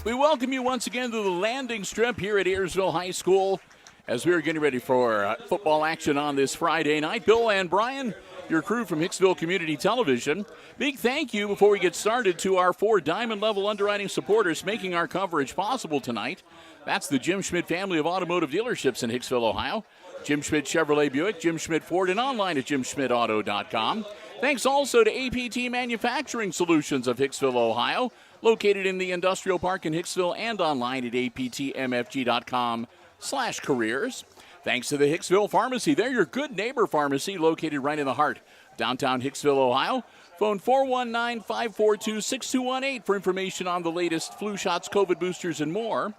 We welcome you once again to the landing strip here at Ayersville High School as we are getting ready for football action on this Friday night. Bill and Brian, your crew from Hicksville Community Television. Big thank you before we get started to our 4 diamond-level underwriting supporters making our coverage possible tonight. That's the Jim Schmidt family of automotive dealerships in Hicksville, Ohio. Jim Schmidt Chevrolet Buick, Jim Schmidt Ford, and online at jimschmidtauto.com. Thanks also to APT Manufacturing Solutions of Hicksville, Ohio, located in the Industrial Park in Hicksville and online at aptmfg.com/careers. Thanks to the Hicksville Pharmacy. They're your good neighbor pharmacy located right in the heart, downtown Hicksville, Ohio. Phone 419-542-6218 for information on the latest flu shots, COVID boosters, and more.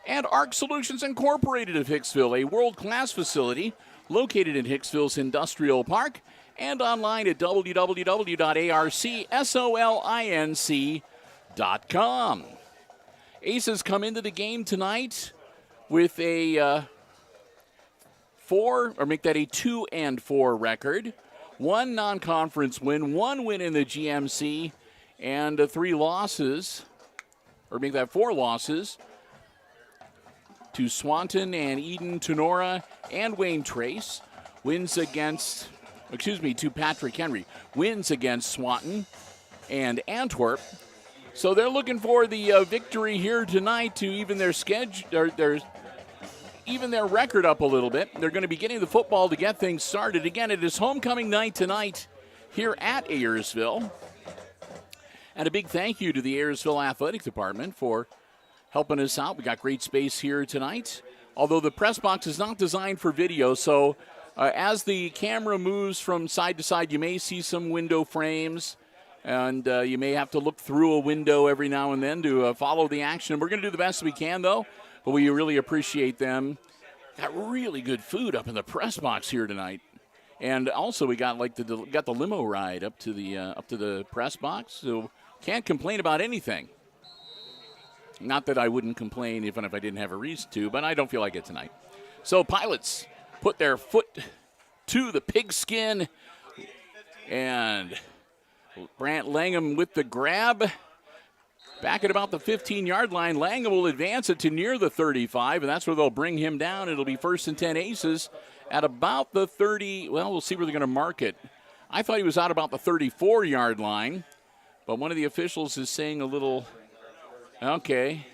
And ARC Solutions Incorporated of Hicksville, a world-class facility located in Hicksville's Industrial Park and online at www.arcsolinc.com. Aces come into the game tonight with a 2-4 record. 1 non-conference win, 1 win in the GMC, and 3 losses, or make that 4 losses, to Swanton and Eden Tenora and Wayne Trace. To Patrick Henry. Wins against Swanton and Antwerp. So they're looking for the victory here tonight to even their even their record up a little bit. They're going to be getting the football to get things started. Again, it is homecoming night tonight here at Ayersville. And a big thank you to the Ayersville Athletic Department for helping us out. We got great space here tonight. Although the press box is not designed for video, so as the camera moves from side to side, you may see some window frames, and you may have to look through a window every now and then to follow the action. We're going to do the best we can, though, but we really appreciate them. Got really good food up in the press box here tonight, and also we got the limo ride up to the press box, so can't complain about anything. Not that I wouldn't complain even if I didn't have a reason to, but I don't feel like it tonight. So Pilots put their foot to the pigskin, and Brant Langham with the grab. Back at about the 15-yard line, Langham will advance it to near the 35, and that's where they'll bring him down. It'll be 1st and 10 Aces at about the 30. Well, we'll see where they're going to mark it. I thought he was out about the 34-yard line, but one of the officials is saying a little... Okay.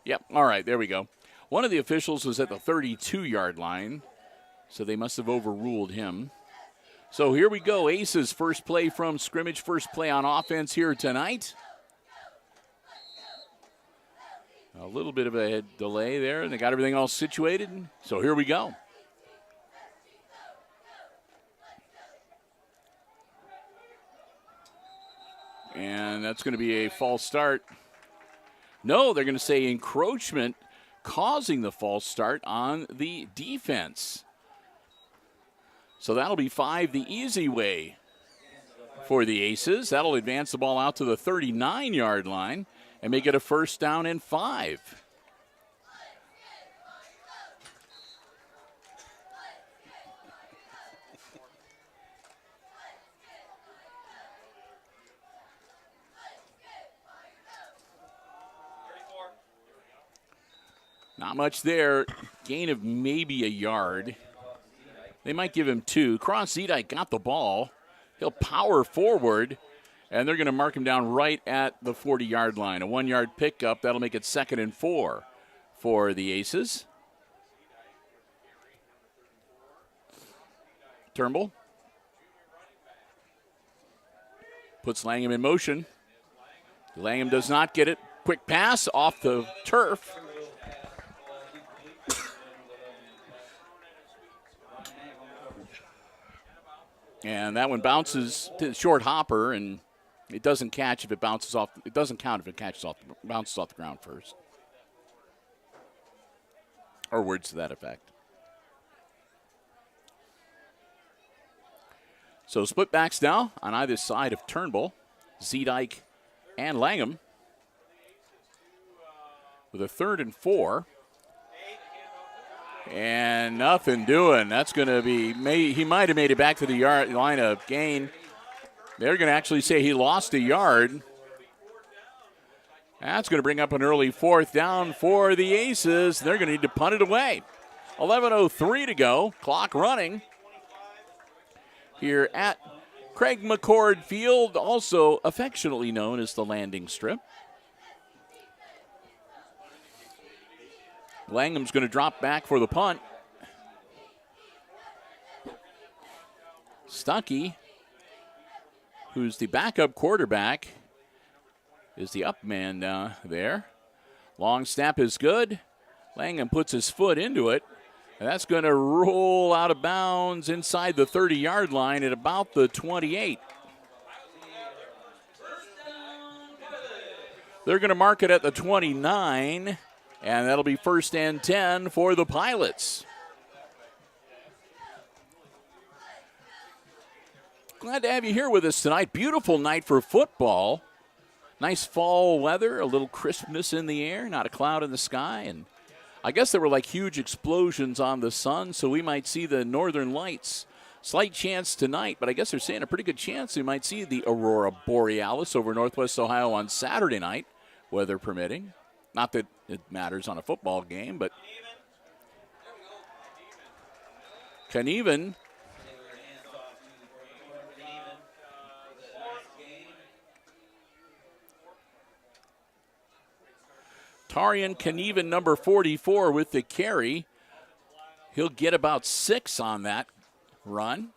Yep, all right, there we go. One of the officials was at the 32-yard line, so they must have overruled him. So here we go. Aces first play from scrimmage, first play on offense here tonight. A little bit of a delay there, and they got everything all situated. So here we go. And that's going to be a false start. No, they're going to say encroachment causing the false start on the defense. So that'll be 5 the easy way for the Aces. That'll advance the ball out to the 39-yard line and make it a 1st down and 5. Not much there. Gain of maybe a yard. They might give him 2. Cross Zedike got the ball. He'll power forward, and they're going to mark him down right at the 40-yard line. A 1-yard pickup. That'll make it 2nd and 4 for the Aces. Turnbull puts Langham in motion. Langham does not get it. Quick pass off the turf. And that one bounces to the short hopper, and it doesn't catch if it bounces off. It doesn't count if it bounces off the ground first. Or words to that effect. So split backs now on either side of Turnbull, Zedike and Langham. With a 3rd and 4. And nothing doing. That's going to be, he might have made it back to the line of gain. They're going to actually say he lost a yard. That's going to bring up an early 4th down for the Aces. They're going to need to punt it away. 11:03 to go. Clock running here at Craig McCord Field, also affectionately known as the landing strip. Langham's going to drop back for the punt. Stuckey, who's the backup quarterback, is the up man there. Long snap is good. Langham puts his foot into it, and that's going to roll out of bounds inside the 30-yard line at about the 28. They're going to mark it at the 29, and that'll be 1st and 10 for the Pilots. Glad to have you here with us tonight. Beautiful night for football. Nice fall weather, a little crispness in the air, not a cloud in the sky. And I guess there were like huge explosions on the sun, so we might see the northern lights. Slight chance tonight, but I guess they're saying a pretty good chance we might see the Aurora Borealis over Northwest Ohio on Saturday night, weather permitting. Not that it matters on a football game, but Knieven. Tarian Knieven, number 44, with the carry. He'll get about 6 on that run.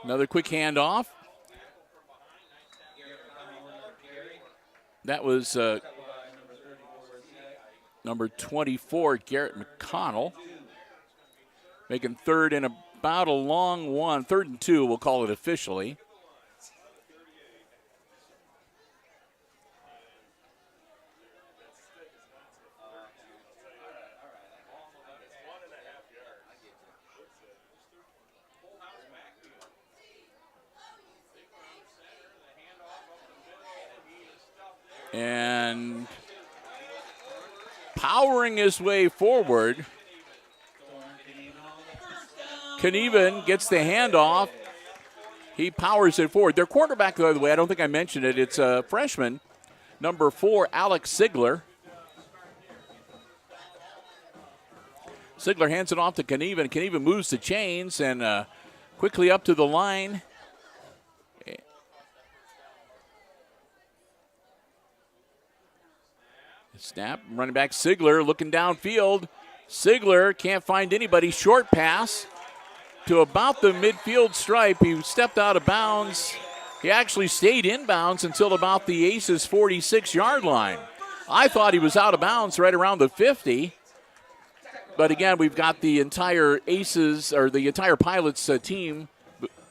Another quick handoff. That was number 24, Garrett McConnell. Making 3rd and about a long one. 3rd and 2, we'll call it officially. And powering his way forward, Knieven gets the handoff. He powers it forward. Their quarterback, by the way, I don't think I mentioned it. It's a freshman, number 4, Alex Sigler. Sigler hands it off to Knieven. Knieven moves the chains and quickly up to the line. Snap, running back Sigler looking downfield. Sigler can't find anybody. Short pass to about the midfield stripe. He stepped out of bounds. He actually stayed inbounds until about the Aces' 46-yard line. I thought he was out of bounds right around the 50. But again, we've got the entire Aces, or the entire Pilots team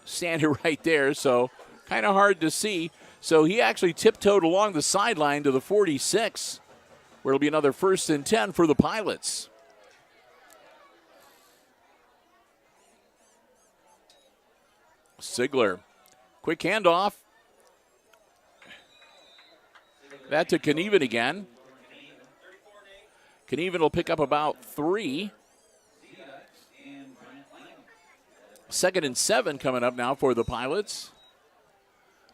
standing right there, so kind of hard to see. So he actually tiptoed along the sideline to the 46, where it'll be another 1st and 10 for the Pilots. Sigler, quick handoff. That to Knieven again. Knieven will pick up about 3. 2nd and 7 coming up now for the Pilots.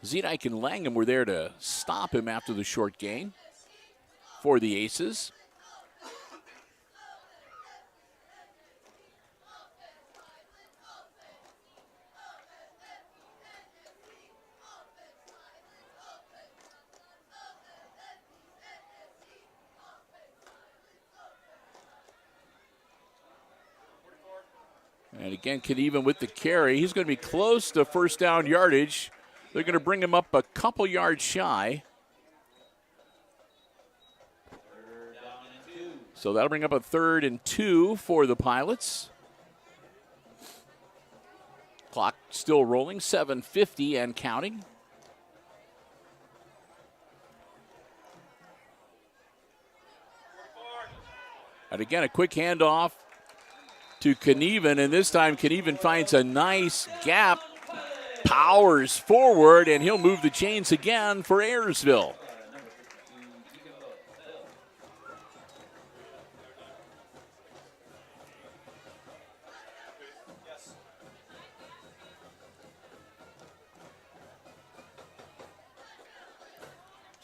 Zedek and Langham were there to stop him after the short gain for the Aces. And again, Knieven with the carry. He's going to be close to 1st down yardage. They're going to bring him up a couple yards shy. So that'll bring up a 3rd and 2 for the Pilots. Clock still rolling, 7:50 and counting. And again, a quick handoff to Knieven, and this time Knieven finds a nice gap, powers forward, and he'll move the chains again for Ayersville.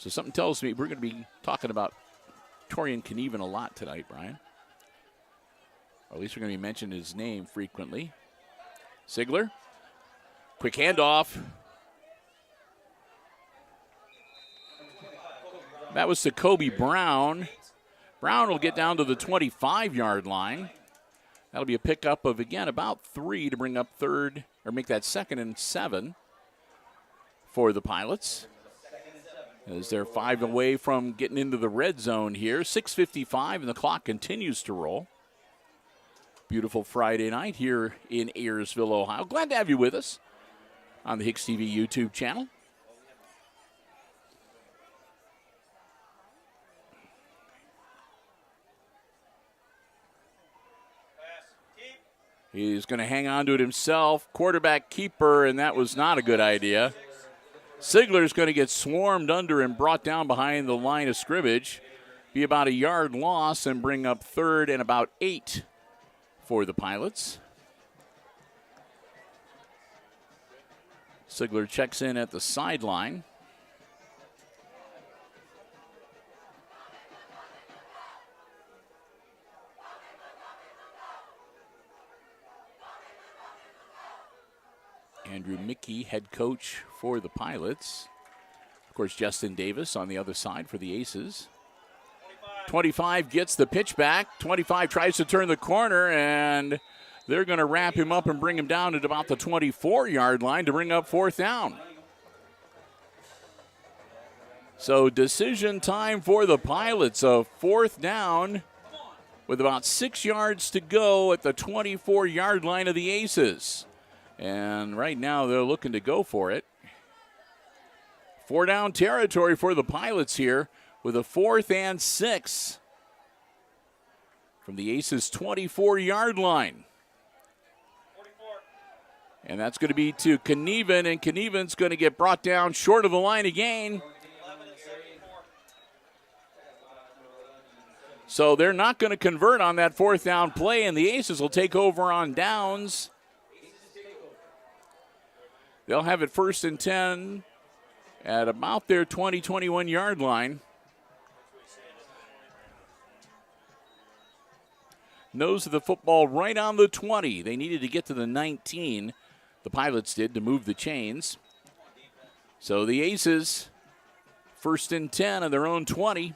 So something tells me we're going to be talking about Torian Knieven a lot tonight, Brian. Or at least we're going to be mentioning his name frequently. Sigler, quick handoff. That was to Kobe Brown. Brown will get down to the 25-yard line. That'll be a pickup of, again, about 3 to bring up third, or make that 2nd and 7 for the Pilots. As they're 5 away from getting into the red zone here. 6:55, and the clock continues to roll. Beautiful Friday night here in Ayersville, Ohio. Glad to have you with us on the HIX-TV YouTube channel. He's going to hang on to it himself. Quarterback keeper, and that was not a good idea. Sigler's going to get swarmed under and brought down behind the line of scrimmage. Be about a yard loss and bring up third and about 8 for the Pilots. Sigler checks in at the sideline. Andrew Mickey, head coach for the Pilots. Of course, Justin Davis on the other side for the Aces. 25 gets the pitch back. 25 tries to turn the corner, and they're going to wrap him up and bring him down at about the 24-yard line to bring up 4th down. So decision time for the Pilots. A 4th down with about 6 yards to go at the 24-yard line of the Aces. And right now they're looking to go for it. 4 down territory for the Pilots here with a 4th and 6 from the Aces' 24-yard line. 44. And that's going to be to Knieven, and Knieven's going to get brought down short of the line again. So they're not going to convert on that 4th down play, and the Aces will take over on downs. They'll have it 1st and 10 at about their 21-yard line. Nose of the football right on the 20. They needed to get to the 19. The Pilots did to move the chains. So the Aces, 1st and 10 on their own 20.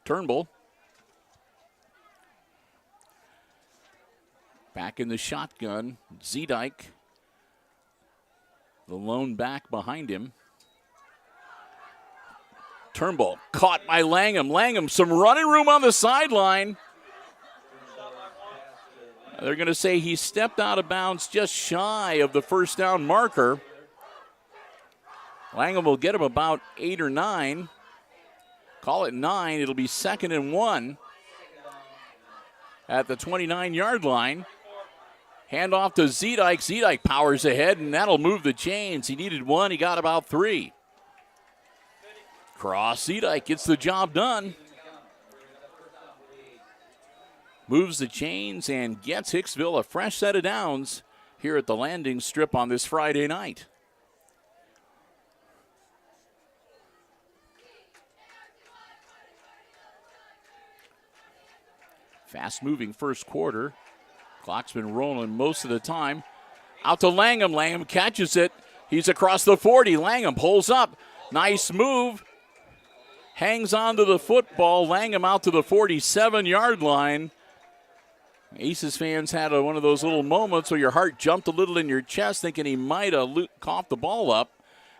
Turnbull. Back in the shotgun, Zedike, the lone back behind him. Turnbull caught by Langham. Langham, some running room on the sideline. They're going to say he stepped out of bounds just shy of the 1st down marker. Langham will get him about 8 or 9. Call it 9. It'll be 2nd and 1 at the 29-yard line. Hand off to Zedike. Zedike powers ahead, and that'll move the chains. He needed 1. He got about 3. Cross. Zedike gets the job done. Moves the chains and gets Hicksville a fresh set of downs here at the landing strip on this Friday night. Fast-moving first quarter. Clock's been rolling most of the time. Out to Langham. Langham catches it. He's across the 40. Langham pulls up. Nice move. Hangs on to the football. Langham out to the 47-yard line. Aces fans had one of those little moments where your heart jumped a little in your chest thinking he might have coughed the ball up.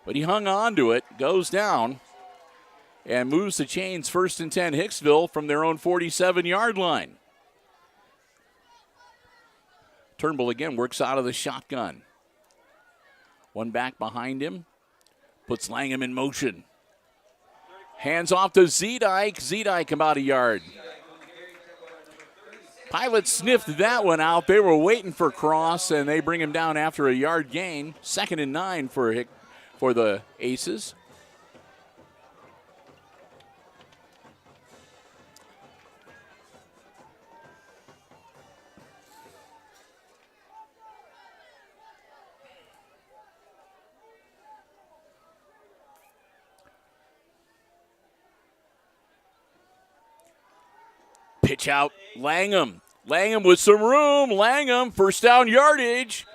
But he hung on to it, goes down, and moves the chains 1st and 10 Hicksville from their own 47-yard line. Turnbull again works out of the shotgun. 1 back behind him. Puts Langham in motion. Hands off to Zedike. Zedike about a yard. Pilots sniffed that one out. They were waiting for Cross, and they bring him down after a yard gain. 2nd and 9 for the Aces. Pitch out, Langham. Langham with some room. Langham, first down yardage.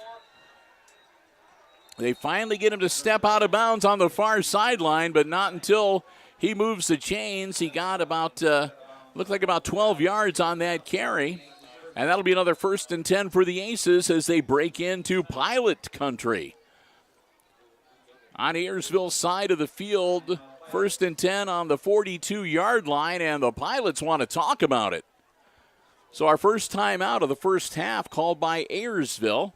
They finally get him to step out of bounds on the far sideline, but not until he moves the chains. He got about, looked like about 12 yards on that carry. And that'll be another 1st and 10 for the Aces as they break into Pilot country. On Ayersville's side of the field, 1st and 10 on the 42-yard line, and the Pilots want to talk about it. So our first time out of the first half called by Ayersville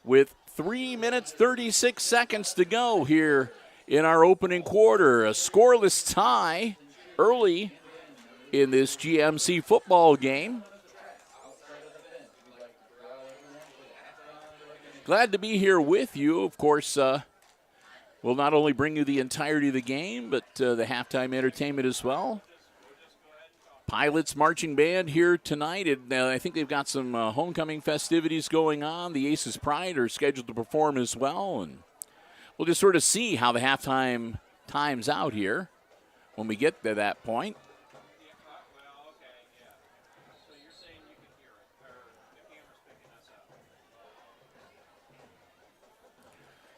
with 3 minutes, 36 seconds to go here in our opening quarter. A scoreless tie early in this GMC football game. Glad to be here with you. Of course, we'll not only bring you the entirety of the game, but the halftime entertainment as well. Pilots marching band here tonight, and I think they've got some homecoming festivities going on. The Aces Pride are scheduled to perform as well, and we'll just sort of see how the halftime times out here when we get to that point.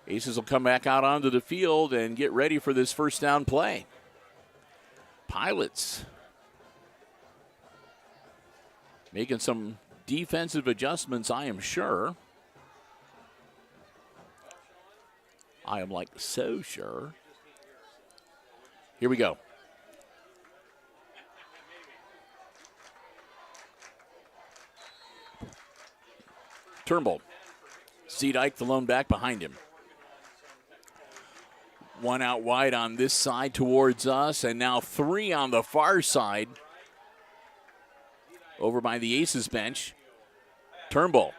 Aces will come back out onto the field and get ready for this first down play. Pilots making some defensive adjustments, I am sure. I am like so sure. Here we go. Turnbull. Zedyke, the lone back behind him. One out wide on this side towards us, and now 3 on the far side over by the Aces bench. Turnbull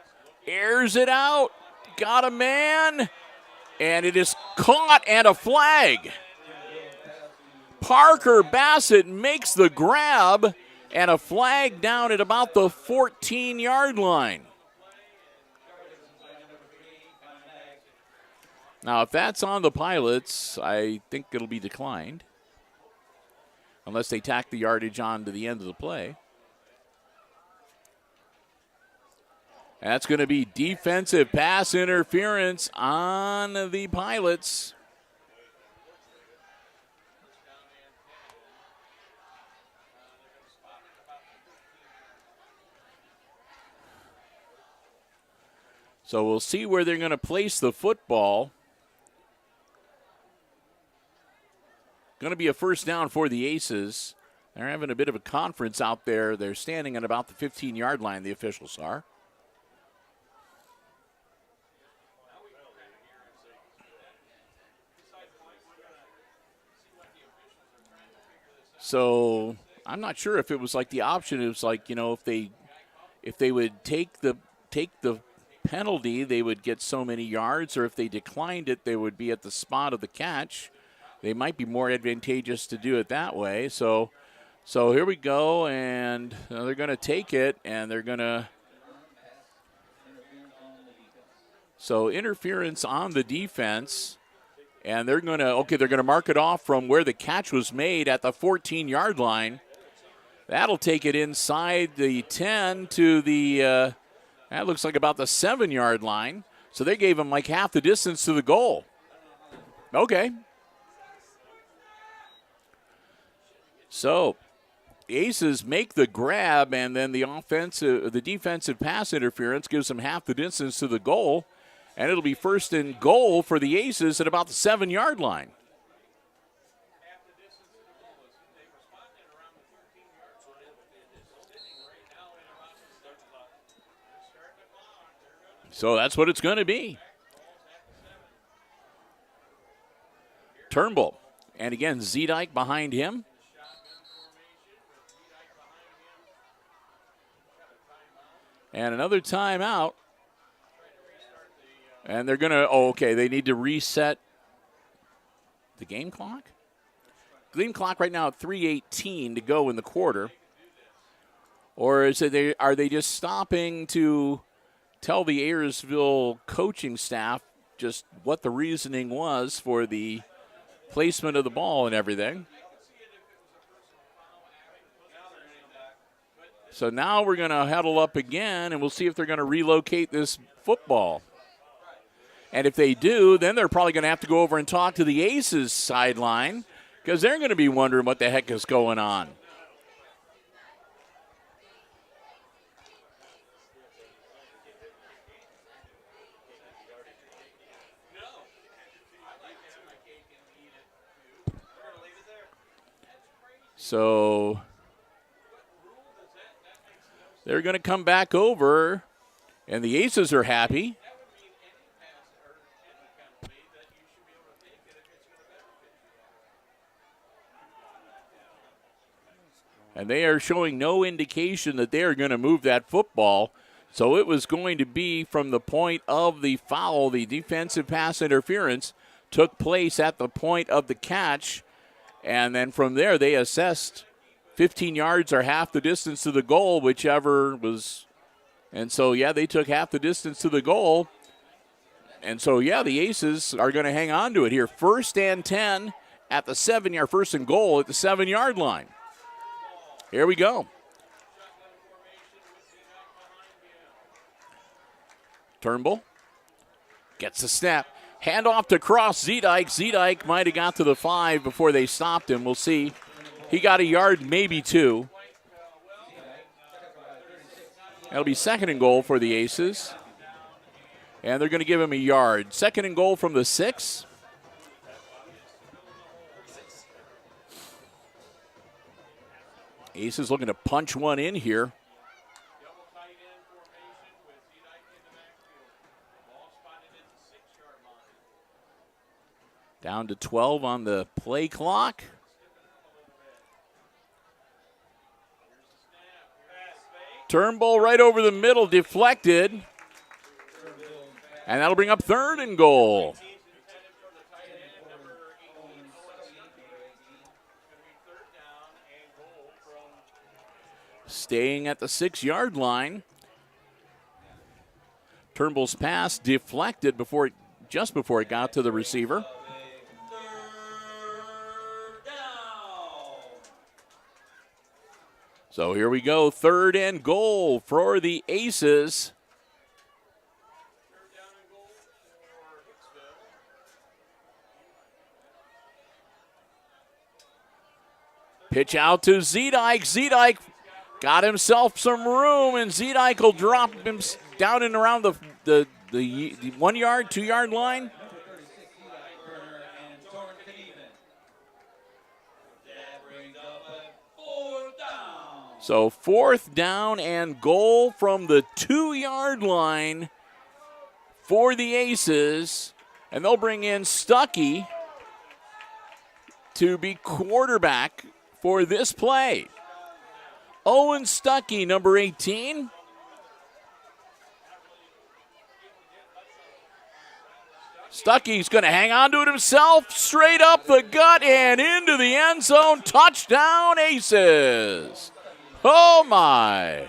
airs it out, got a man, and it is caught and a flag. Parker Bassett makes the grab, and a flag down at about the 14-yard line. Now, if that's on the Pilots, I think it'll be declined, unless they tack the yardage on to the end of the play. That's going to be defensive pass interference on the Pilots. So we'll see where they're going to place the football. Going to be a first down for the Aces. They're having a bit of a conference out there. They're standing at about the 15-yard line, the officials are. So I'm not sure if it was like the option. It was like, you know, if they would take the penalty, they would get so many yards, or if they declined it, they would be at the spot of the catch. They might be more advantageous to do it that way. So here we go, and they're going to take it, and they're going to. So interference on the defense, and they're going to mark it off from where the catch was made at the 14-yard line. That'll take it inside the 10 to the. That looks like about the 7-yard line. So they gave him like half the distance to the goal. Okay. So the Aces make the grab, and then the defensive pass interference gives them half the distance to the goal, and it'll be 1st and goal for the Aces at about the 7-yard line. So that's what it's going to be. Turnbull, and again, Zedyke behind him. And another timeout. And they're going to, they need to reset the game clock. Game clock right now at 3:18 to go in the quarter. Or are they just stopping to tell the Ayersville coaching staff just what the reasoning was for the placement of the ball and everything? So now we're going to huddle up again, and we'll see if they're going to relocate this football. And if they do, then they're probably going to have to go over and talk to the Aces sideline because they're going to be wondering what the heck is going on. So they're going to come back over, and the Aces are happy. And they are showing no indication that they are going to move that football. So it was going to be from the point of the foul. The defensive pass interference took place at the point of the catch. And then from there, they assessed 15 yards or half the distance to the goal, whichever was. And so, yeah, they took half the distance to the goal. And so, yeah, the Aces are going to hang on to it here. 1st and 10 at the 7-yard, 1st and goal at the 7-yard line. Here we go. Turnbull gets the snap. Handoff to Cross. Zedike. Zedike might have got to the 5 before they stopped him. We'll see. He got a yard, maybe 2. That'll be 2nd and goal for the Aces. And they're going to give him a yard. 2nd and goal from the 6. Aces looking to punch one in here. Down to 12 on the play clock. Turnbull right over the middle, deflected. And that'll bring up 3rd and goal. Staying at the 6-yard line. Turnbull's pass deflected just before it got to the receiver. So here we go, 3rd and goal for the Aces. Pitch out to Zedike. Zedike got himself some room, and Zedike will drop him down and around the 1 yard, 2 yard line. So 4th down and goal from the 2 yard line for the Aces, and they'll bring in Stuckey to be quarterback for this play. Owen Stuckey, number 18. Stuckey's going to hang on to it himself, straight up the gut and into the end zone. Touchdown, Aces. Oh, my.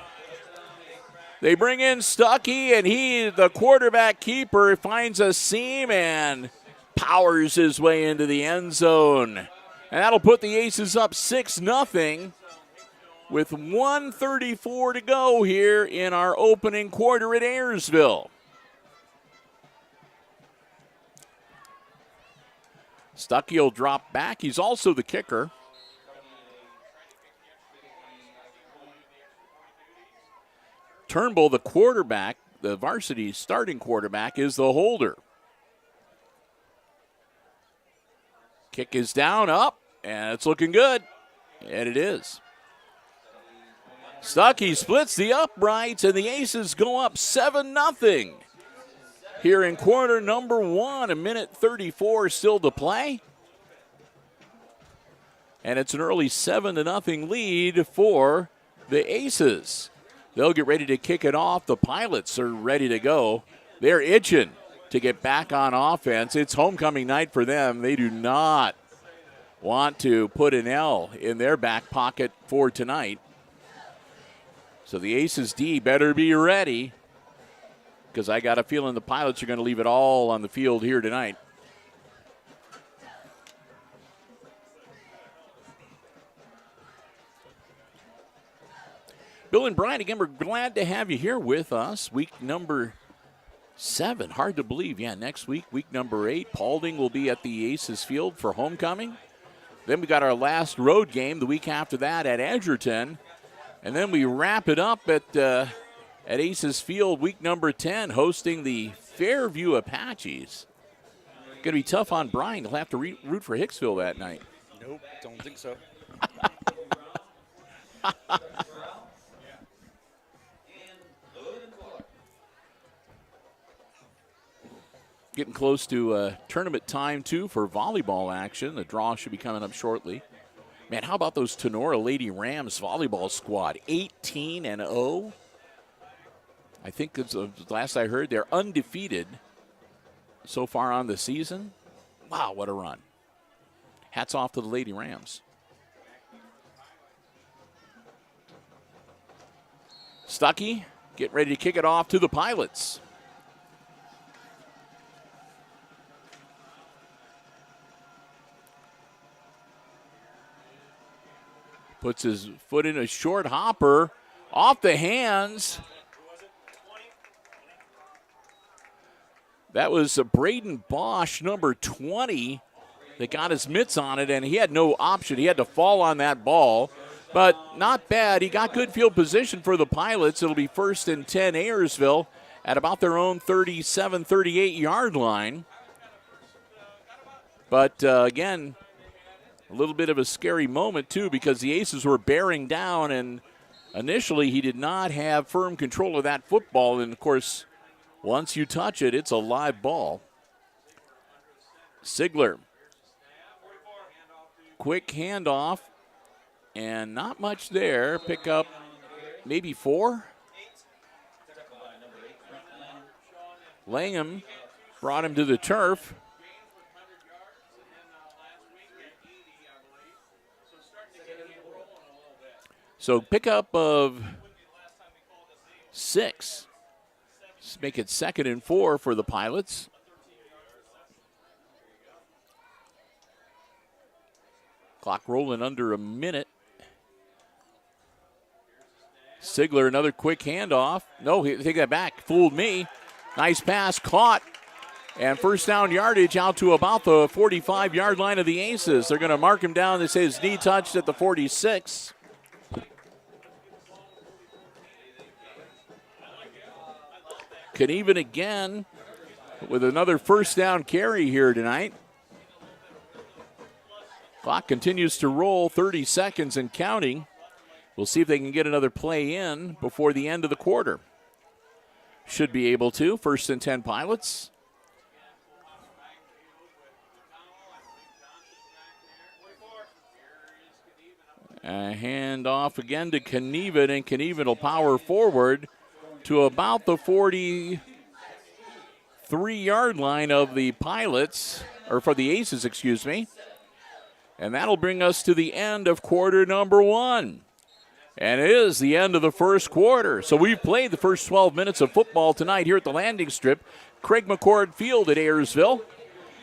They bring in Stuckey, and he, the quarterback keeper, finds a seam and powers his way into the end zone. And that'll put the Aces up 6-0 with 1:34 to go here in our opening quarter at Ayersville. Stuckey will drop back. He's also the kicker. Turnbull, the quarterback, the varsity starting quarterback, is the holder. Kick is down, up, and it's looking good. And it is. Stuckey splits the uprights, and the Aces go up 7-0 here in quarter number 1. 1:34 still to play. And it's an early 7-0 lead for the Aces. They'll get ready to kick it off. The Pilots are ready to go. They're itching to get back on offense. It's homecoming night for them. They do not want to put an L in their back pocket for tonight. So the Aces D better be ready, because I got a feeling the Pilots are going to leave it all on the field here tonight. Bill and Brian, again, we're glad to have you here with us. Week number 7. Hard to believe. Yeah, next week, week number 8. Paulding will be at the Aces Field for homecoming. Then we got our last road game the week after that at Edgerton. And then we wrap it up at Aces Field week number 10, hosting the Fairview Apaches. Going to be tough on Brian. He'll have to root for Hicksville that night. Nope, don't think so. Getting close to tournament time, too, for volleyball action. The draw should be coming up shortly. Man, how about those Tenora Lady Rams volleyball squad? 18-0. I think it's the last I heard, they're undefeated so far on the season. Wow, what a run. Hats off to the Lady Rams. Stuckey getting ready to kick it off to the Pilots. Puts his foot in a short hopper. Off the hands. That was Braden Bosch, number 20, that got his mitts on it, and he had no option. He had to fall on that ball, but not bad. He got good field position for the Pilots. It'll be 1st and 10 Ayersville at about their own 37, 38-yard line. But, again, a little bit of a scary moment, too, because the Aces were bearing down, and initially he did not have firm control of that football. And, of course, once you touch it, it's a live ball. Sigler. Quick handoff, and not much there. Pick up maybe 4. Langham brought him to the turf. So pickup of 6. Let's make it 2nd and 4 for the Pilots. Clock rolling under a minute. Sigler, another quick handoff. No, take that back. Fooled me. Nice pass, caught. And first down yardage out to about the 45-yard line of the Aces. They're going to mark him down. They say his knee touched at the 46. Knieven again with another first down carry here tonight. Clock continues to roll, 30 seconds and counting. We'll see if they can get another play in before the end of the quarter. Should be able to. 1st and 10 Pilots. A handoff again to Knieven, and Knieven will power forward to about the 43-yard line of the Pilots, or for the Aces, excuse me. And that'll bring us to the end of quarter number 1. And it is the end of the first quarter. So we've played the first 12 minutes of football tonight here at the landing strip, Craig McCord Field at Ayersville.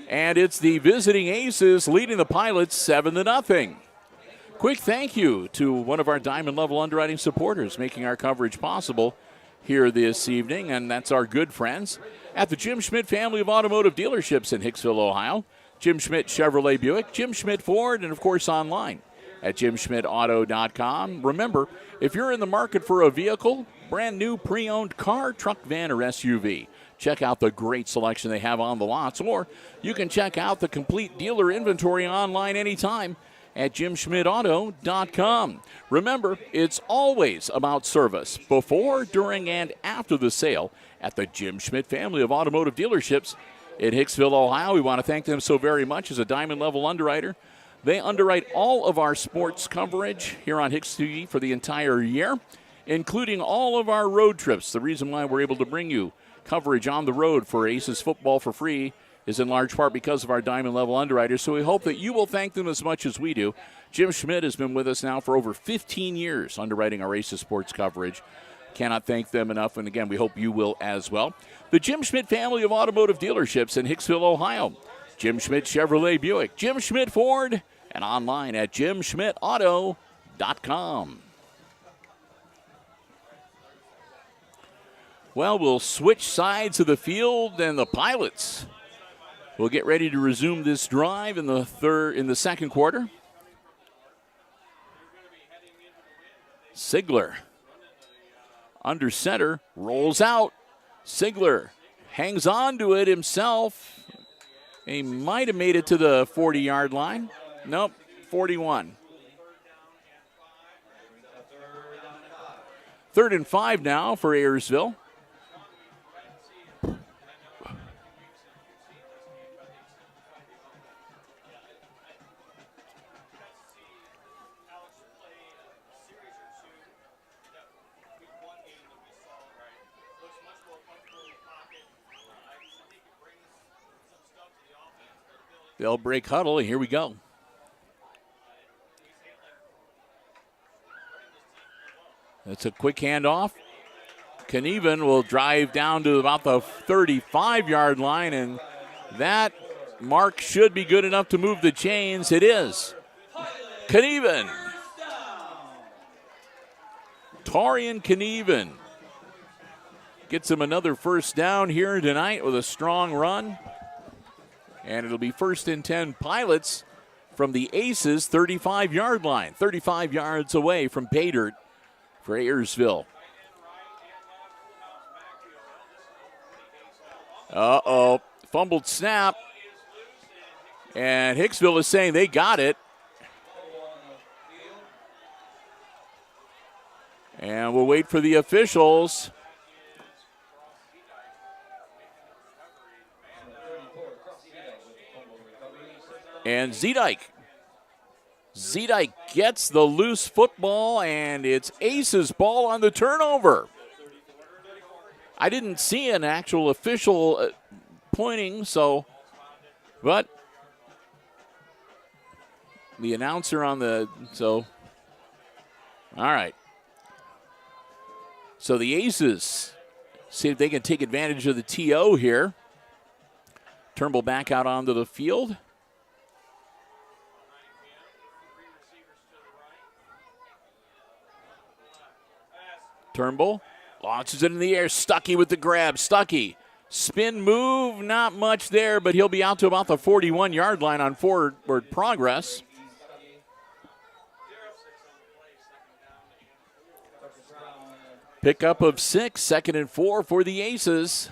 And it's the visiting Aces leading the Pilots 7-0. Quick thank you to one of our Diamond Level Underwriting supporters making our coverage possible here this evening, and that's our good friends at the Jim Schmidt family of automotive dealerships in Hicksville, Ohio. Jim Schmidt Chevrolet Buick, Jim Schmidt Ford, and of course online at jimschmidtauto.com. Remember, if you're in the market for a vehicle, brand new pre-owned car, truck, van, or SUV, check out the great selection they have on the lots, or you can check out the complete dealer inventory online anytime at jimschmidtauto.com. Remember, it's always about service before, during, and after the sale at the Jim Schmidt family of automotive dealerships in Hicksville, Ohio. We want to thank them so very much as a Diamond Level underwriter. They underwrite all of our sports coverage here on HIX-TV for the entire year, including all of our road trips. The reason why we're able to bring you coverage on the road for Aces football for free is in large part because of our Diamond Level underwriters, so we hope that you will thank them as much as we do. Jim Schmidt has been with us now for over 15 years underwriting our Aces sports coverage. Cannot thank them enough, and again, we hope you will as well. The Jim Schmidt family of automotive dealerships in Hicksville, Ohio. Jim Schmidt Chevrolet Buick, Jim Schmidt Ford, and online at jimschmidtauto.com. Well, we'll switch sides of the field, and the Pilots will get ready to resume this drive in the second quarter. Sigler under center, rolls out. Sigler hangs on to it himself. He might have made it to the 40-yard line. Nope, 41. 3rd and 5 now for Ayersville. They'll break huddle, and here we go. That's a quick handoff. Knieven will drive down to about the 35-yard line, and that mark should be good enough to move the chains. It is. Knieven. Torian Knieven gets him another first down here tonight with a strong run. And it'll be 1st and 10 Pilots from the Aces 35-yard line. 35 yards away from pay dirt for Ayersville. Uh-oh. Fumbled snap. And Hicksville is saying they got it. And we'll wait for the officials. And Zedike gets the loose football, and it's Ace's ball on the turnover. I didn't see an actual official pointing, but the announcer on all right. So the Aces see if they can take advantage of the TO here. Turnbull back out onto the field. Turnbull launches it in the air. Stuckey with the grab. Stuckey. Spin move, not much there, but he'll be out to about the 41-yard line on forward progress. Pickup of 6, 2nd and 4 for the Aces.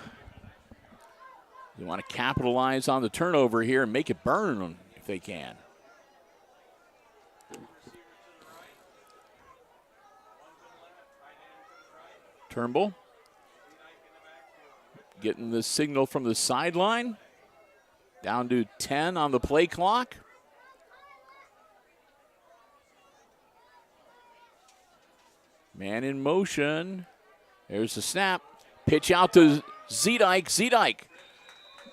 They want to capitalize on the turnover here and make it burn if they can. Turnbull getting the signal from the sideline. Down to 10 on the play clock. Man in motion. There's the snap. Pitch out to Zedike. Zedike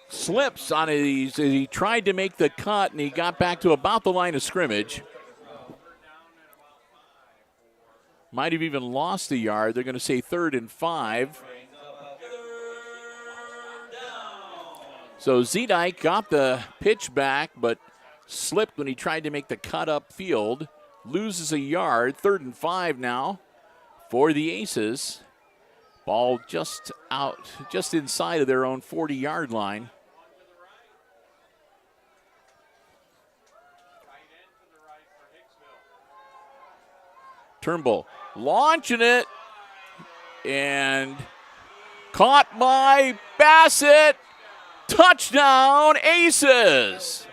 slips on it. He tried to make the cut, and he got back to about the line of scrimmage. Might have even lost a yard. They're going to say 3rd and 5. So Zedike got the pitch back, but slipped when he tried to make the cut upfield. Loses a yard. 3rd and 5 now for the Aces. Ball just inside of their own 40-yard line. Turnbull launching it, and caught by Bassett. Touchdown, Aces.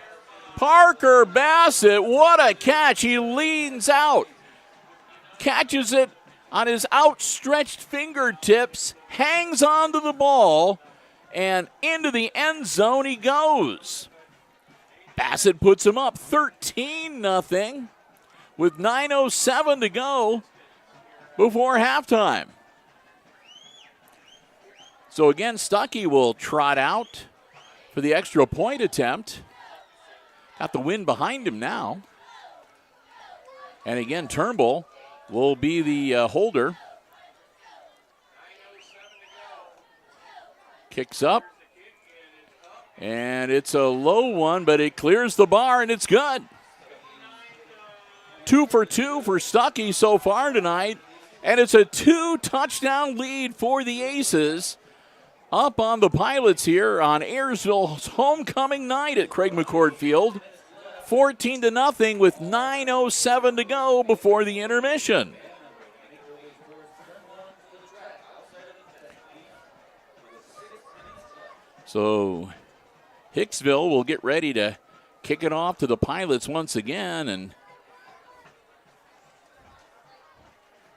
Parker Bassett, what a catch. He leans out, catches it on his outstretched fingertips, hangs onto the ball, and into the end zone he goes. Bassett puts him up 13-0 with 9:07 to go before halftime. So again, Stuckey will trot out for the extra point attempt. Got the wind behind him now. And again, Turnbull will be the holder. Kicks up. And it's a low one, but it clears the bar, and it's good. 2 for 2 for Stuckey so far tonight. And it's a 2-touchdown lead for the Aces up on the Pilots here on Ayersville's homecoming night at Craig McCord Field. 14-0 with 9:07 to go before the intermission. So Hicksville will get ready to kick it off to the Pilots once again, and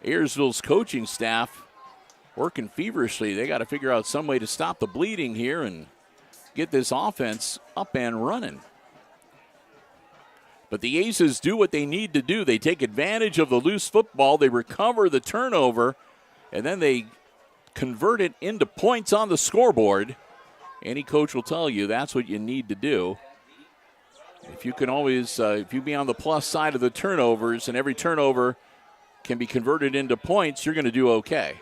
Ayersville's coaching staff working feverishly. They got to figure out some way to stop the bleeding here and get this offense up and running. But the Aces do what they need to do. They take advantage of the loose football. They recover the turnover, and then they convert it into points on the scoreboard. Any coach will tell you that's what you need to do. If you can always, if you be on the plus side of the turnovers and every turnover can be converted into points, you're going to do okay.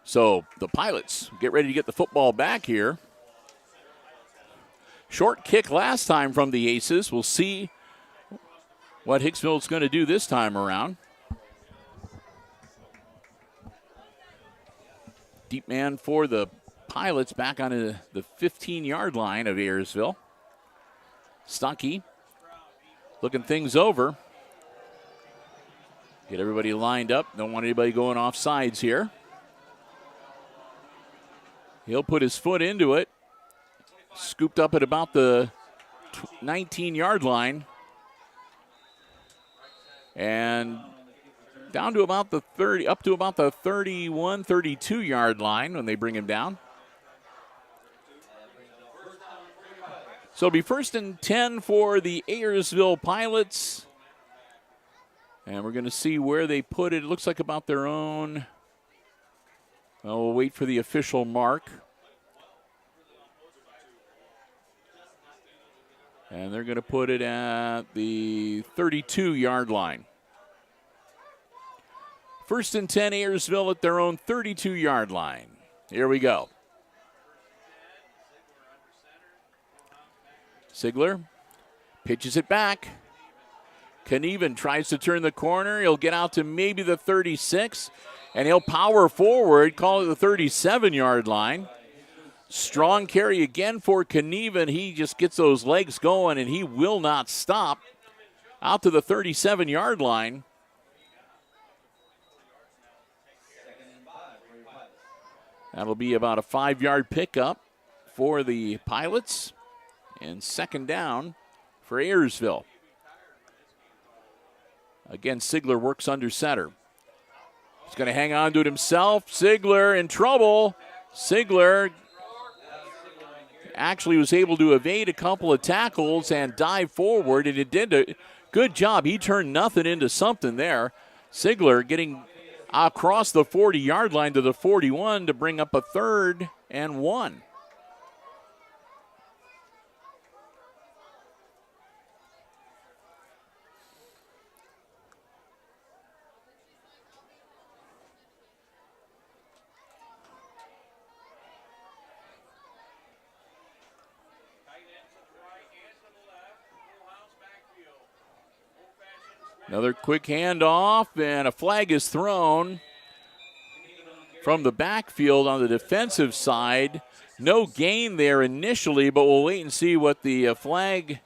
So the Pilots get ready to get the football back here. Short kick last time from the Aces. We'll see what Hicksville is going to do this time around. Deep man for the Pilots back on the 15-yard line of Ayersville. Stuckey looking things over. Get everybody lined up. Don't want anybody going off sides here. He'll put his foot into it. Scooped up at about the 19-yard line. And down to about the 30, up to about the 31, 32-yard line when they bring him down. So it'll be 1st and 10 for the Ayersville Pilots. And we're going to see where they put it. It looks like about their own. Well, we'll wait for the official mark. And they're going to put it at the 32-yard line. 1st and 10, Ayersville at their own 32-yard line. Here we go. Sigler pitches it back. Knieven tries to turn the corner. He'll get out to maybe the 36, and he'll power forward, call it the 37-yard line. Strong carry again for Knieven. He just gets those legs going, and he will not stop. Out to the 37-yard line. That'll be about a 5-yard pickup for the Pilots. And 2nd down for Ayersville. Again, Sigler works under center. He's going to hang on to it himself. Sigler in trouble. Sigler actually was able to evade a couple of tackles and dive forward, and it did a good job. He turned nothing into something there. Sigler getting across the 40-yard line to the 41 to bring up a 3rd and 1. Another quick handoff, and a flag is thrown from the backfield on the defensive side. No gain there initially, but we'll wait and see what the flag.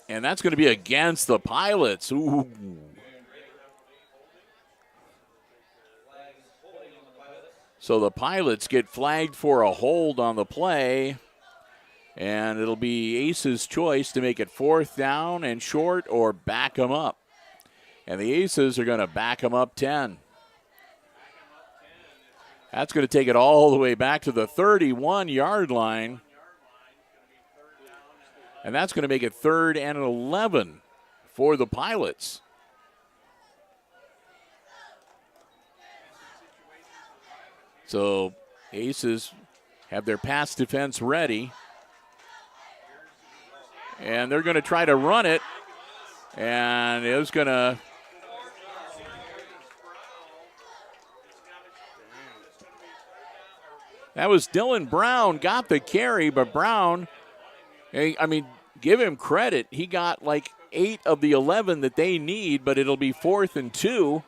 And that's going to be against the Pilots. Ooh. So the Pilots get flagged for a hold on the play. And it'll be Ace's choice to make it 4th down and short or back them up. And the Aces are going to back them up 10. That's going to take it all the way back to the 31-yard line. And that's going to make it 3rd and 11 for the Pilots. So Aces have their pass defense ready. And they're going to try to run it. And it's going to. That was Dylan Brown got the carry, but Brown, I mean, give him credit. He got like 8 of the 11 that they need, but it'll be 4th and 2.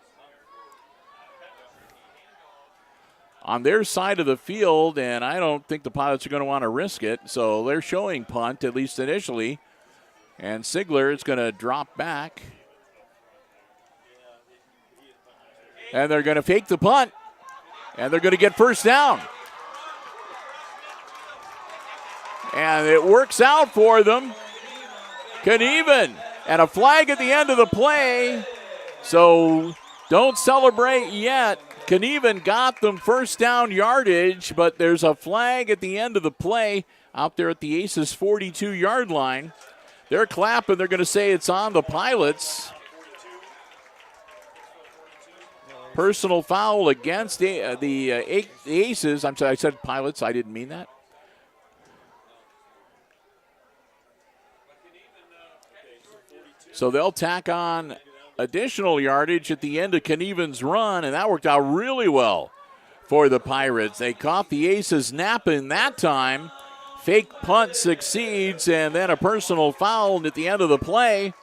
On their side of the field, and I don't think the Pilots are going to want to risk it, so they're showing punt, at least initially. And Sigler is going to drop back. And they're going to fake the punt, and they're going to get first down. And it works out for them. Knieven, and a flag at the end of the play, so don't celebrate yet. Knieven got them first down yardage, but there's a flag at the end of the play out there at the Aces 42-yard line. They're clapping. They're going to say it's on the Pilots. Personal foul against the Aces. I'm sorry, I said Pilots. I didn't mean that. So they'll tack on additional yardage at the end of Knieven's run, and that worked out really well for the Pirates. They caught the Aces napping that time. Fake punt succeeds, and then a personal foul at the end of the play.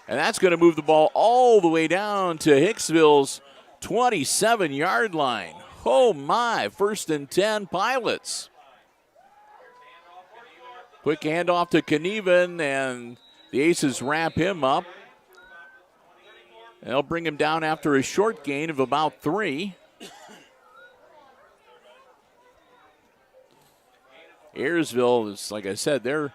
And that's going to move the ball all the way down to Hicksville's 27-yard line. Oh, my. 1st and 10 Pilots. Quick handoff to Knieven, and the Aces wrap him up. They'll bring him down after a short gain of about 3. Ayersville is, like I said, they're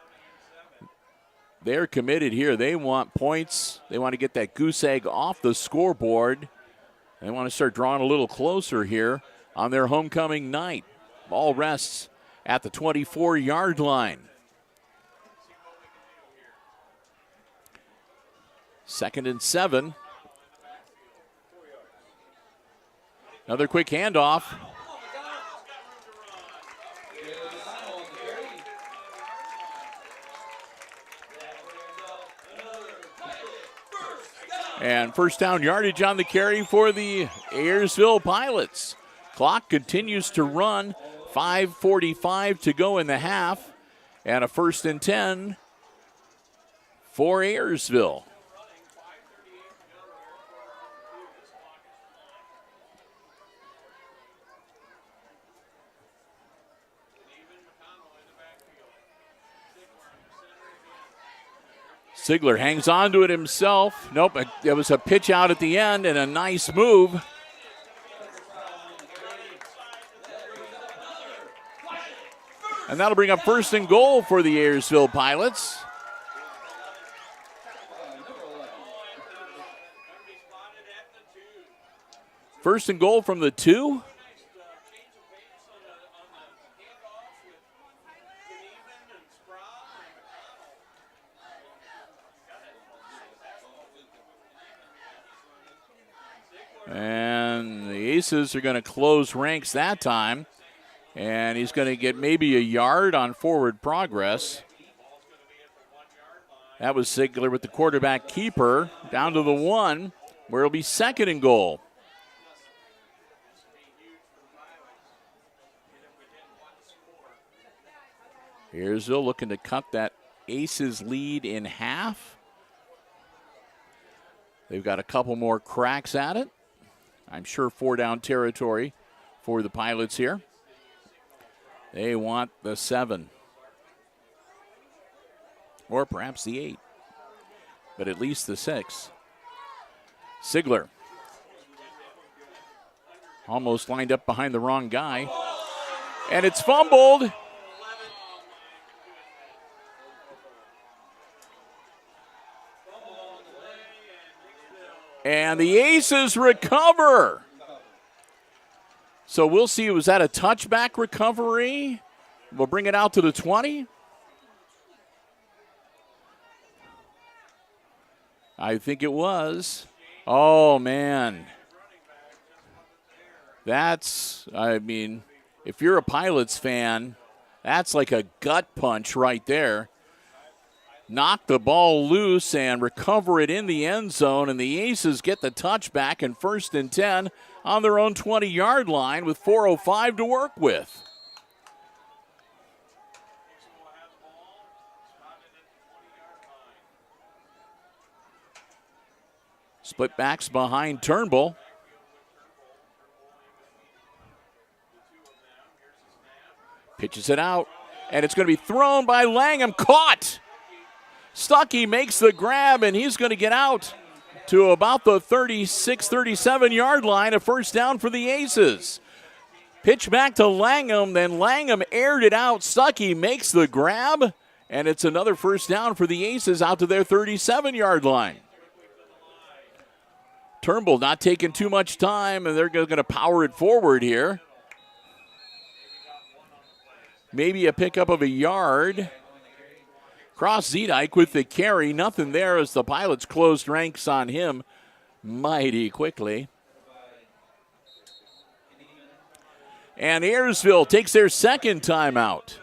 committed here. They want points. They want to get that goose egg off the scoreboard. They want to start drawing a little closer here on their homecoming night. Ball rests at the 24-yard line. 2nd and 7. Another quick handoff. And first down yardage on the carry for the Ayersville Pilots. Clock continues to run. 5:45 to go in the half. And a 1st and 10 for Ayersville. Sigler hangs on to it himself. Nope, it was a pitch out at the end and a nice move. And that'll bring up 1st and goal for the Ayersville Pilots. First and goal from the 2. And the Aces are going to close ranks that time. And he's going to get maybe a yard on forward progress. That was Sigler with the quarterback keeper down to the 1, where it'll be 2nd and goal. Ayersville looking to cut that Aces lead in half. They've got a couple more cracks at it. I'm sure 4-down territory for the Pilots here. They want the 7. Or perhaps the 8. But at least the 6. Sigler. Almost lined up behind the wrong guy. And it's fumbled. And the Aces recover. So we'll see, was that a touchback recovery? We'll bring it out to the 20. I think it was. Oh, man. That's, I mean, if you're a Pilots fan, that's like a gut punch right there. Knock the ball loose and recover it in the end zone, and the Aces get the touchback and 1st and 10 on their own 20-yard line with 4:05 to work with. Split backs behind Turnbull. Pitches it out, and it's going to be thrown by Langham. Caught! Stuckey makes the grab, and he's going to get out to about the 36, 37-yard line. A first down for the Aces. Pitch back to Langham, then Langham aired it out. Stuckey makes the grab, and it's another first down for the Aces out to their 37-yard line. Turnbull not taking too much time, and they're going to power it forward here. Maybe a pickup of a yard. Cross Zedike with the carry. Nothing there as the Pilots closed ranks on him mighty quickly. And Ayersville takes their second timeout.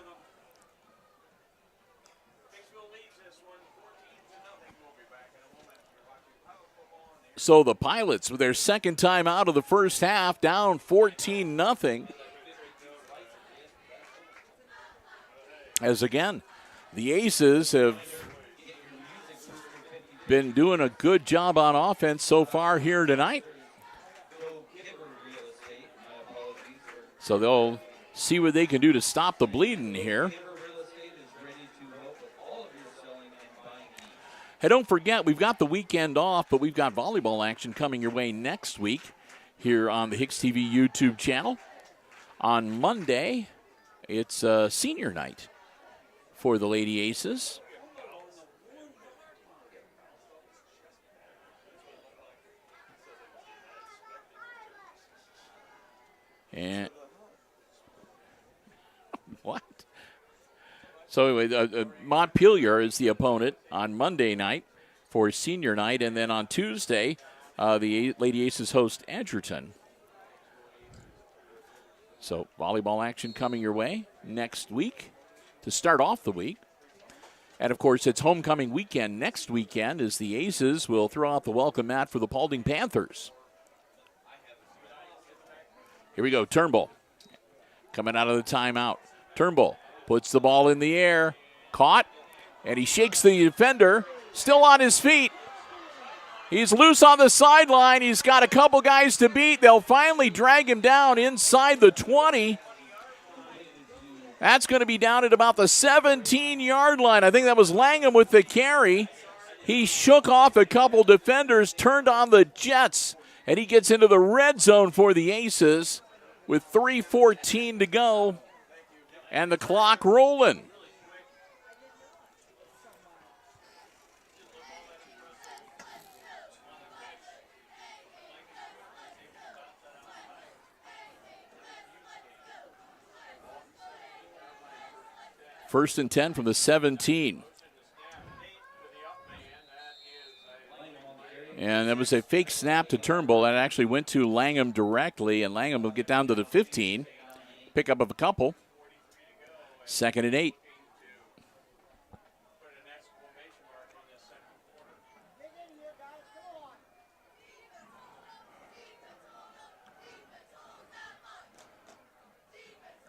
So the Pilots, with their second time out of the first half, down 14-0. As again, the Aces have been doing a good job on offense so far here tonight. So they'll see what they can do to stop the bleeding here. Hey, don't forget, we've got the weekend off, but we've got volleyball action coming your way next week here on the HIX-TV YouTube channel. On Monday, it's senior night for the Lady Aces. And what? So anyway, Montpelier is the opponent on Monday night for senior night, and then on Tuesday, the Lady Aces host Edgerton. So volleyball action coming your way next week to start off the week. And, of course, it's homecoming weekend next weekend as the Aces will throw out the welcome mat for the Paulding Panthers. Here we go, Turnbull coming out of the timeout. Turnbull puts the ball in the air, caught, and he shakes the defender, still on his feet. He's loose on the sideline. He's got a couple guys to beat. They'll finally drag him down inside the 20. That's going to be down at about the 17-yard line. I think that was Langham with the carry. He shook off a couple defenders, turned on the Jets, and he gets into the red zone for the Aces with 3:14 to go and the clock rolling. First and 10 from the 17. And that was a fake snap to Turnbull. That actually went to Langham directly, and Langham will get down to the 15. Pick up of a couple. 2nd and 8.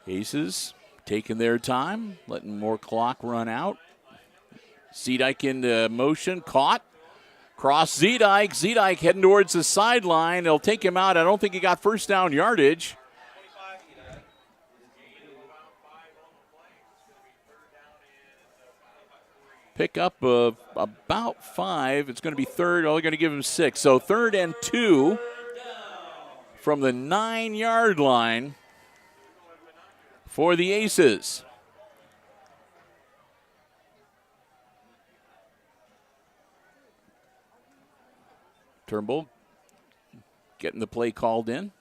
Aces taking their time, letting more clock run out. Zedike into motion, caught. Cross Zedike. Zedike heading towards the sideline. They'll take him out. I don't think he got first down yardage. Pick up of about 5. It's going to be third. Oh, they're going to give him 6. So 3rd and 2 from the 9-yard line for the Aces. Turnbull getting the play called in.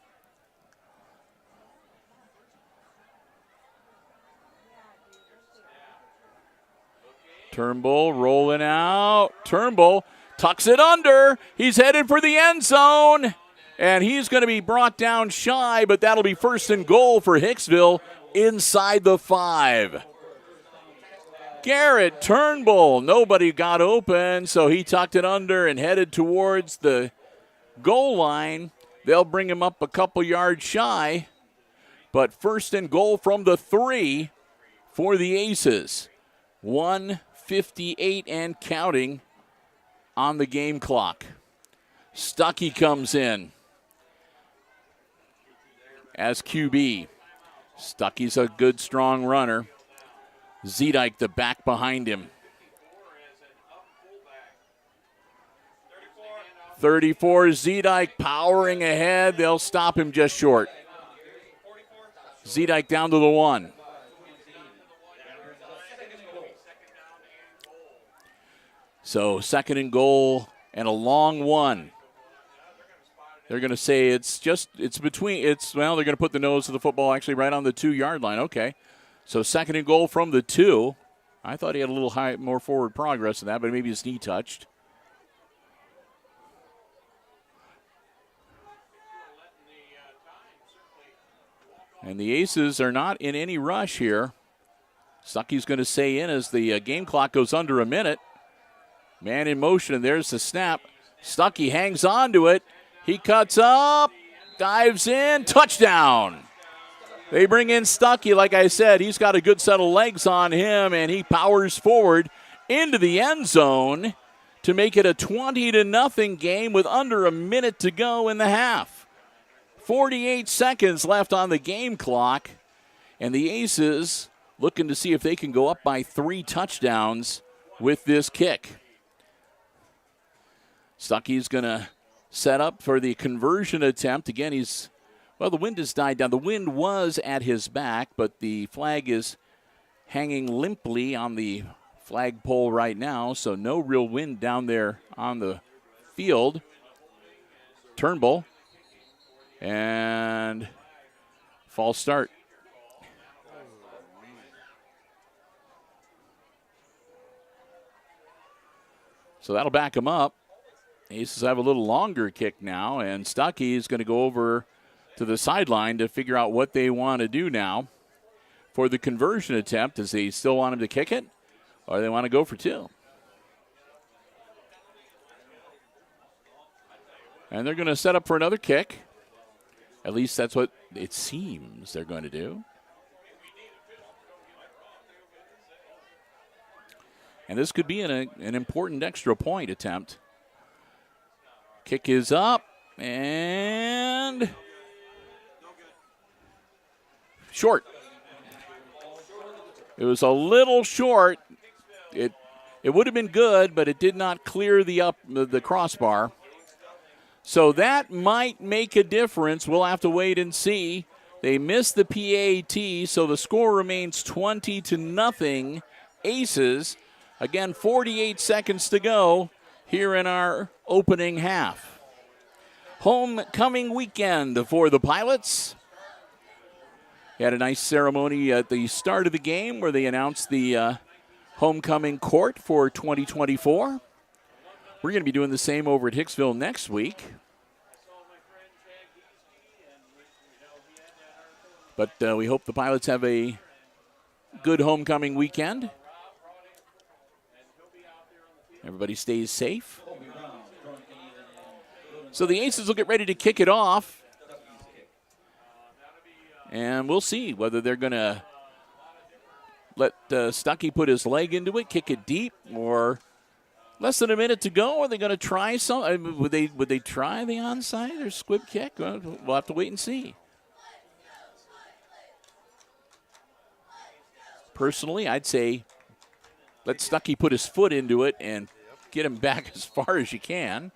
Turnbull rolling out. Turnbull tucks it under. He's headed for the end zone. And he's going to be brought down shy, but that'll be 1st and goal for Hicksville inside the 5. Garrett Turnbull, nobody got open, so he tucked it under and headed towards the goal line. They'll bring him up a couple yards shy, but 1st and goal from the 3 for the Aces. 1:58 and counting on the game clock. Stuckey comes in as QB. Stuckey's a good, strong runner. Zedike, the back behind him. 34, Zedike powering ahead. They'll stop him just short. Zedike down to the 1. So 2nd and goal and a long one. They're going to say they're going to put the nose of the football actually right on the 2-yard line. Okay. So 2nd and goal from the 2. I thought he had a little more forward progress than that, but maybe his knee touched. And the Aces are not in any rush here. Stuckey's going to stay in as the game clock goes under a minute. Man in motion, and there's the snap. Stuckey hangs on to it. He cuts up, dives in, touchdown. They bring in Stuckey. Like I said, he's got a good set of legs on him, and he powers forward into the end zone to make it a 20-0 game with under a minute to go in the half. 48 seconds left on the game clock, and the Aces looking to see if they can go up by 3 touchdowns with this kick. Stuckey's going to set up for the conversion attempt. Again, the wind has died down. The wind was at his back, but the flag is hanging limply on the flagpole right now, so no real wind down there on the field. Turnbull. And false start. So that'll back him up. Aces have a little longer kick now, and Stuckey is going to go over to the sideline to figure out what they want to do now for the conversion attempt. Does they still want him to kick it, or they want to go for 2? And they're going to set up for another kick. At least that's what it seems they're going to do. And this could be an important extra point attempt. Kick is up, and short. It was a little short. It would have been good, but it did not clear the crossbar. So that might make a difference. We'll have to wait and see. They missed the PAT, so the score remains 20-0 Aces. Again, 48 seconds to go here in our opening half. Homecoming weekend for the Pilots. They had a nice ceremony at the start of the game where they announced the homecoming court for 2024. We're going to be doing the same over at Hicksville next week. But we hope the Pilots have a good homecoming weekend. Everybody stays safe. So the Aces will get ready to kick it off. And we'll see whether they're going to let Stuckey put his leg into it, kick it deep, or less than a minute to go. Are they going to try some? Would they try the onside or squib kick? We'll have to wait and see. Personally, I'd say let Stuckey put his foot into it and get him back as far as you can.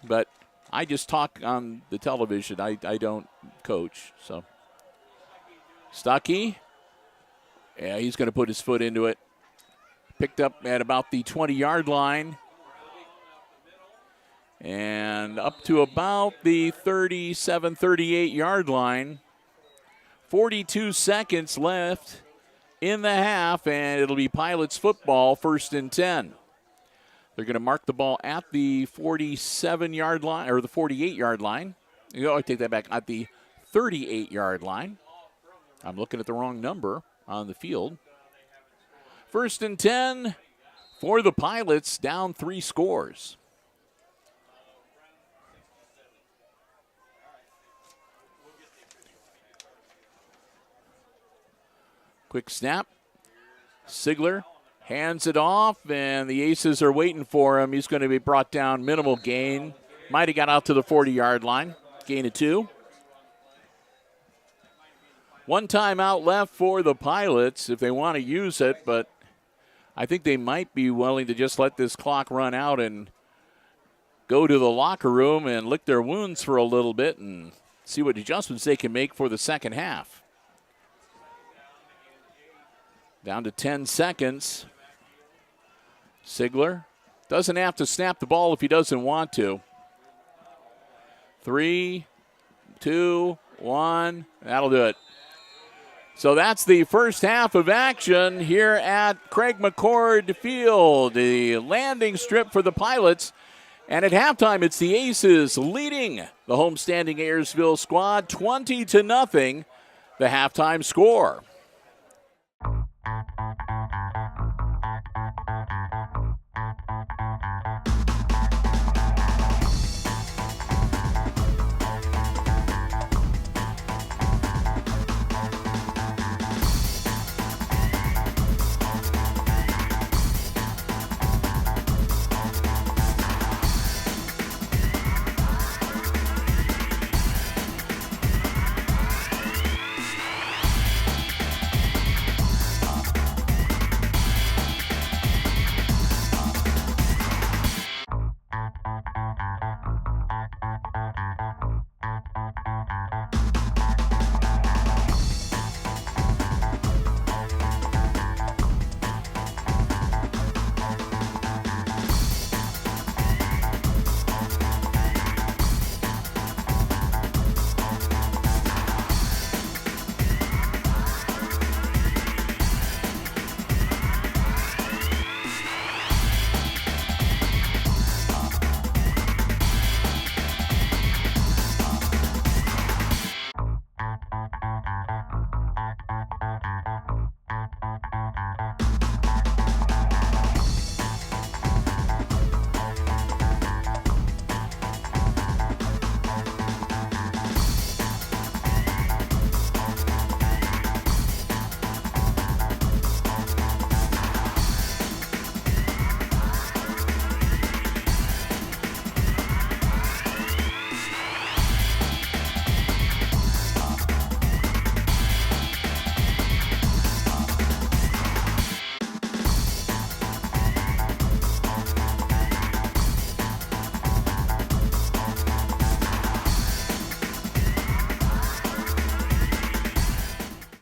But I just talk on the television. I don't coach. So Stuckey, yeah, he's going to put his foot into it. Picked up at about the 20-yard line. And up to about the 37, 38-yard line. 42 seconds left in the half, and it'll be Pilots football, 1st and 10. They're going to mark the ball at the 47-yard line, or the 48-yard line. I take that back, at the 38-yard line. I'm looking at the wrong number on the field. 1st and 10 for the Pilots, down 3 scores. Quick snap. Sigler hands it off, and the Aces are waiting for him. He's going to be brought down, minimal gain, Might have got out to the 40-yard line. Gain of 2. One timeout left for the Pilots if they want to use it, but I think they might be willing to just let this clock run out and go to the locker room and lick their wounds for a little bit and see what adjustments they can make for the second half. Down to 10 seconds. Sigler doesn't have to snap the ball if he doesn't want to. 3, 2, 1. That'll do it. So that's the first half of action here at Craig McCord Field. The landing strip for the Pilots. And at halftime, it's the Aces leading the homestanding Ayersville squad 20-0, the halftime score.